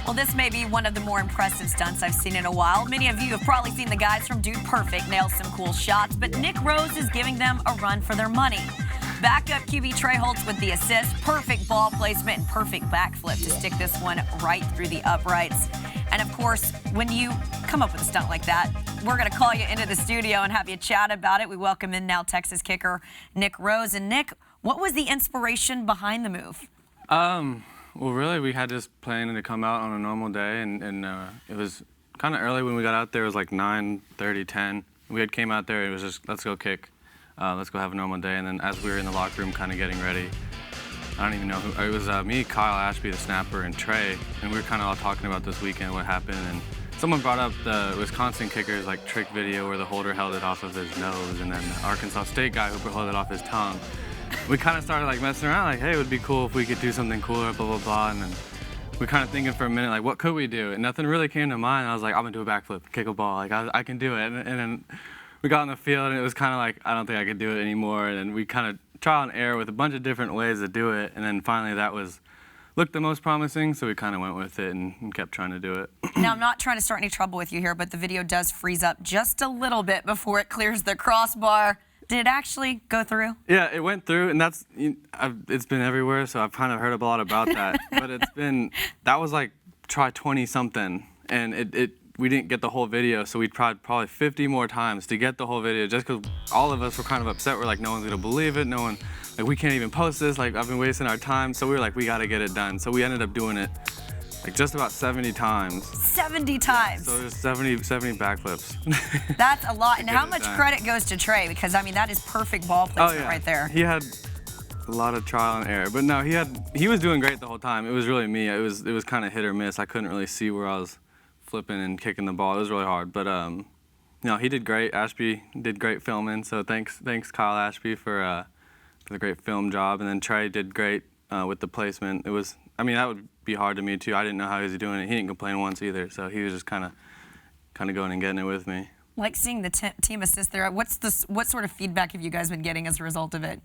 Well, this may be one of the more impressive stunts I've seen in a while. Many of you have probably seen the guys from Dude Perfect nail some cool shots, but Nick Rose is giving them a run for their money. Backup QB Trey Holtz with the assist, perfect ball placement, and perfect backflip to stick this one right through the uprights. And of course, when you come up with a stunt like that, we're going to call you into the studio and have you chat about it. We welcome in now Texas kicker Nick Rose. And Nick, what was the inspiration behind the move? Well, really, we had just planning to come out on a normal day, and it was kind of early when we got out there. It was like 9:30, 10. We had came out there. It was just, let's go kick. Let's go have a normal day. And then as we were in the locker room kind of getting ready, I don't even know who, it was me, Kyle Ashby, the snapper, and Trey. And we were kind of all talking about this weekend, what happened. And someone brought up the Wisconsin kicker's like trick video where the holder held it off of his nose, and then the Arkansas State guy who held it off his tongue. We kind of started like messing around, like, hey, it would be cool if we could do something cooler, blah, blah, blah. And then we kind of thinking for a minute, like, what could we do? And nothing really came to mind. I was like, I'm gonna do a backflip, kick a ball, like, I can do it. And then we got on the field, and it was kind of like, I don't think I could do it anymore. And then we kind of trial and error with a bunch of different ways to do it. And then finally that looked the most promising, so we kind of went with it and kept trying to do it. Now, I'm not trying to start any trouble with you here, but the video does freeze up just a little bit before it clears the crossbar. Did it actually go through? Yeah, it went through, and it's been everywhere, so I've kind of heard a lot about that. But that was like try 20-something, and we didn't get the whole video, so we tried probably 50 more times to get the whole video, just because all of us were kind of upset. We're like, no one's gonna believe it, like we can't even post this, like I've been wasting our time. So we were like, we gotta get it done. So we ended up doing it like just about 70 times. 70 times. So there's 70 backflips. That's a lot. And how much credit goes to Trey? Because I mean, that is perfect ball placement right there. He had a lot of trial and error, but no, he was doing great the whole time. It was really me. It was kind of hit or miss. I couldn't really see where I was flipping and kicking the ball. It was really hard, but no, he did great. Ashby did great filming. So thanks Kyle Ashby for the great film job, and then Trey did great with the placement. I mean, that would be hard to me too. I didn't know how he was doing it. He didn't complain once either, so he was just kind of going and getting it with me. Like seeing the team assist there. What sort of feedback have you guys been getting as a result of it?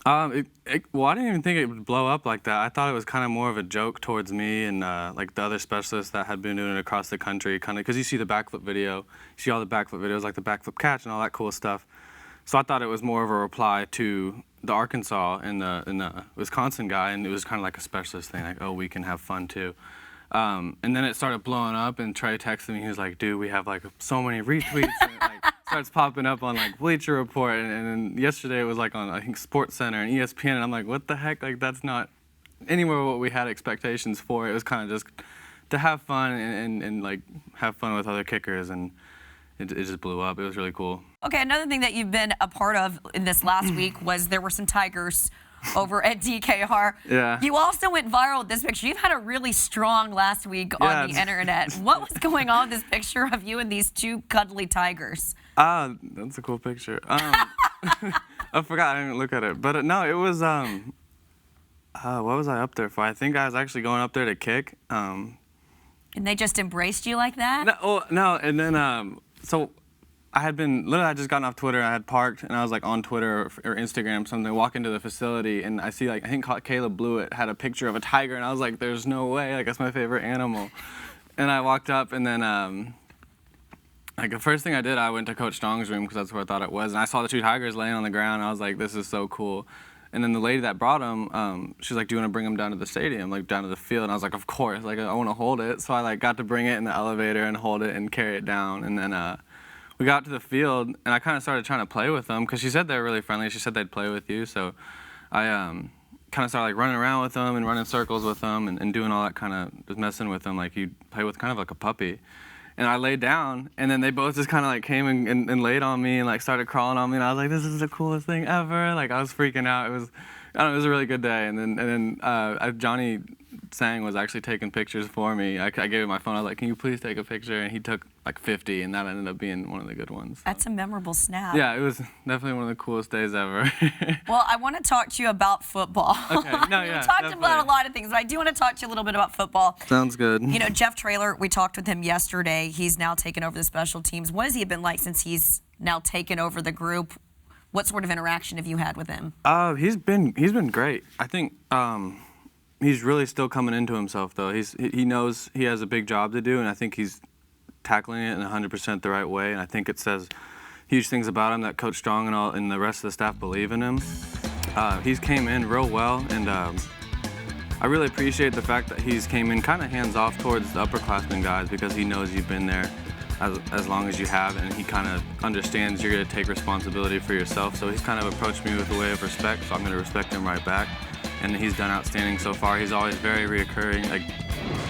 Well, I didn't even think it would blow up like that. I thought it was kind of more of a joke towards me and like the other specialists that had been doing it across the country, kind of because you see the backflip video, you see all the backflip videos like the backflip catch and all that cool stuff. So I thought it was more of a reply to the Arkansas and the Wisconsin guy, and it was kind of like a specialist thing, like, oh, we can have fun too. And then it started blowing up, and Trey texted me. He was like, dude, we have like so many retweets. And it like starts popping up on like Bleacher Report, and then yesterday it was like on, I think, Sports Center and ESPN, and I'm like, what the heck? Like, that's not anywhere what we had expectations for. It was kind of just to have fun and like have fun with other kickers, and it just blew up. It was really cool. Okay, another thing that you've been a part of in this last week was there were some Tigers over at DKR. Yeah. You also went viral with this picture. You've had a really strong last week on the internet. What was going on with this picture of you and these two cuddly tigers? That's a cool picture. I forgot, I didn't look at it. But no, it was, what was I up there for? I think I was actually going up there to kick. And they just embraced you like that? No, and then, so I had just gotten off Twitter, I had parked, and I was like on Twitter or Instagram or something, walk into the facility, and I see like, I think Caleb Blewett had a picture of a tiger, and I was like, there's no way, like that's my favorite animal. And I walked up, and then like the first thing I did, I went to Coach Strong's room because that's where I thought it was, and I saw the two tigers laying on the ground, and I was like, this is so cool. And then the lady that brought them, she was like, do you want to bring them down to the stadium, like down to the field? And I was like, of course, like I want to hold it. So I like got to bring it in the elevator and hold it and carry it down. And then we got to the field, and I kind of started trying to play with them because she said they were really friendly. She said they'd play with you. So I kind of started like running around with them and running circles with them and doing all that kind of just messing with them like you play with kind of like a puppy. And I laid down, and then they both just kind of like came and laid on me and like started crawling on me, and I was like, this is the coolest thing ever. Like I was freaking out. It was a really good day. And then Johnny Sang was actually taking pictures for me. I gave him my phone. I was like, can you please take a picture? And he took like 50, and that ended up being one of the good ones. So. That's a memorable snap. Yeah, it was definitely one of the coolest days ever. Well, I want to talk to you about football. Okay, no, yeah, we talked about a lot of things, but I do want to talk to you a little bit about football. Sounds good. You know, Jeff Traylor, we talked with him yesterday. He's now taken over the special teams. What has he been like since he's now taken over the group? What sort of interaction have you had with him? He's been great. I think he's really still coming into himself though. He knows he has a big job to do, and I think he's tackling it in 100% the right way. And I think it says huge things about him that Coach Strong and the rest of the staff believe in him. He's came in real well, and I really appreciate the fact that he's came in kind of hands off towards the upperclassmen guys, because he knows you've been there as long as you have, and he kind of understands you're going to take responsibility for yourself. So he's kind of approached me with a way of respect, so I'm going to respect him right back. And he's done outstanding so far. He's always very reoccurring, like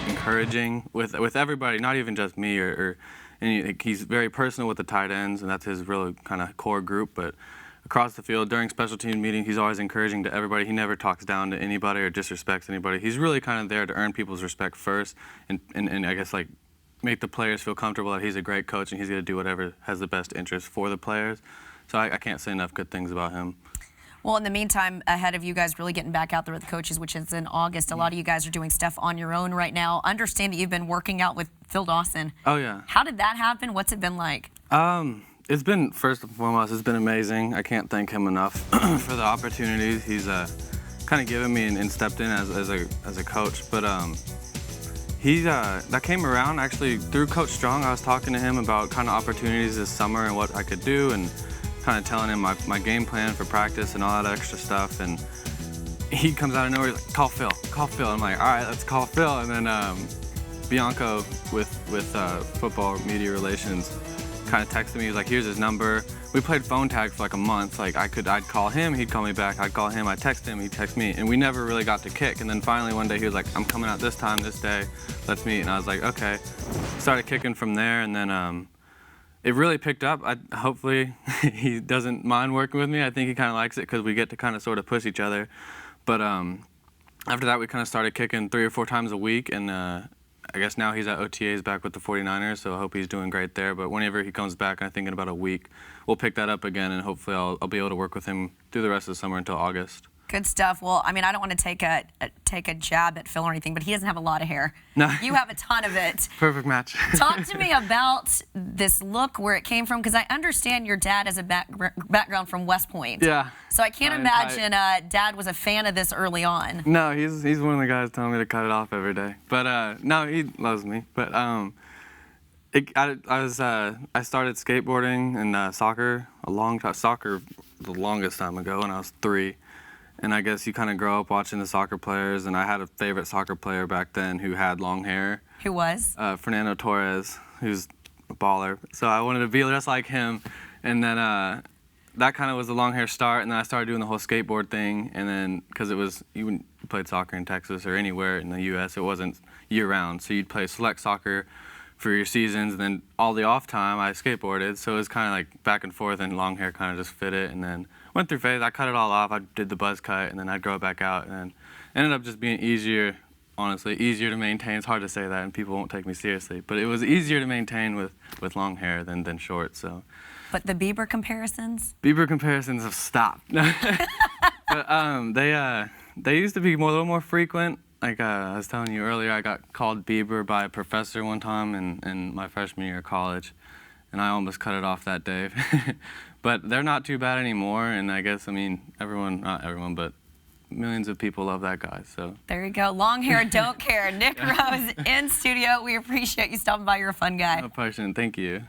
encouraging with everybody, not even just me. And he's very personal with the tight ends, and that's his real kind of core group. But across the field, during special team meetings, he's always encouraging to everybody. He never talks down to anybody or disrespects anybody. He's really kind of there to earn people's respect first, and I guess like make the players feel comfortable that he's a great coach and he's going to do whatever has the best interest for the players. So I can't say enough good things about him. Well, in the meantime, ahead of you guys really getting back out there with the coaches, which is in August, a lot of you guys are doing stuff on your own right now. Understand that you've been working out with Phil Dawson. Oh, yeah. How did that happen? What's it been like? It's been, first and foremost, it's been amazing. I can't thank him enough for the opportunities he's kind of given me and stepped in as a coach. But that came around actually through Coach Strong. I was talking to him about kind of opportunities this summer and what I could do, and kind of telling him my game plan for practice and all that extra stuff. And he comes out of nowhere, he's like, call Phil. I'm like, all right, let's call Phil. And then Bianco with football media relations kind of texted me. He was like, here's his number. We played phone tag for like a month. Like I'd call him, he'd call me back. I'd call him, I'd text him, he'd text me. And we never really got to kick. And then finally one day he was like, I'm coming out this time, this day, let's meet. And I was like, okay. Started kicking from there, and then it really picked up. Hopefully he doesn't mind working with me. I think he kind of likes it because we get to kind of sort of push each other. But after that, we kind of started kicking 3 or 4 times a week, and I guess now he's at OTAs back with the 49ers, so I hope he's doing great there. But whenever he comes back, I think in about a week, we'll pick that up again, and hopefully I'll be able to work with him through the rest of the summer until August. Good stuff. Well, I mean, I don't want to take a jab at Phil or anything, but he doesn't have a lot of hair. No. You have a ton of it. Perfect match. Talk to me about this look, where it came from, because I understand your dad has a background from West Point. Yeah. So I can't imagine Dad was a fan of this early on. No, he's one of the guys telling me to cut it off every day. But no, he loves me. But I started skateboarding and soccer the longest time ago when I was 3. And I guess you kind of grow up watching the soccer players, and I had a favorite soccer player back then who had long hair. Who was? Fernando Torres, who's a baller. So I wanted to be just like him. And then that kind of was the long hair start, and then I started doing the whole skateboard thing. And then, because you played soccer in Texas or anywhere in the U.S., it wasn't year-round. So you'd play select soccer for your seasons, and then all the off time I skateboarded. So it was kind of like back and forth, and long hair kind of just fit it. And then went through phase. I cut it all off. I did the buzz cut, and then I'd grow it back out, and then ended up just being easier to maintain. It's hard to say that, and people won't take me seriously, but it was easier to maintain with long hair than short. So. But the Bieber comparisons? Bieber comparisons have stopped. But they used to be a little more frequent. Like I was telling you earlier, I got called Bieber by a professor one time in my freshman year of college, and I almost cut it off that day. But they're not too bad anymore, and I guess, I mean, not everyone, but millions of people love that guy, so. There you go. Long hair, don't care. Nick Rose in studio. We appreciate you stopping by. You're a fun guy. No question. Thank you.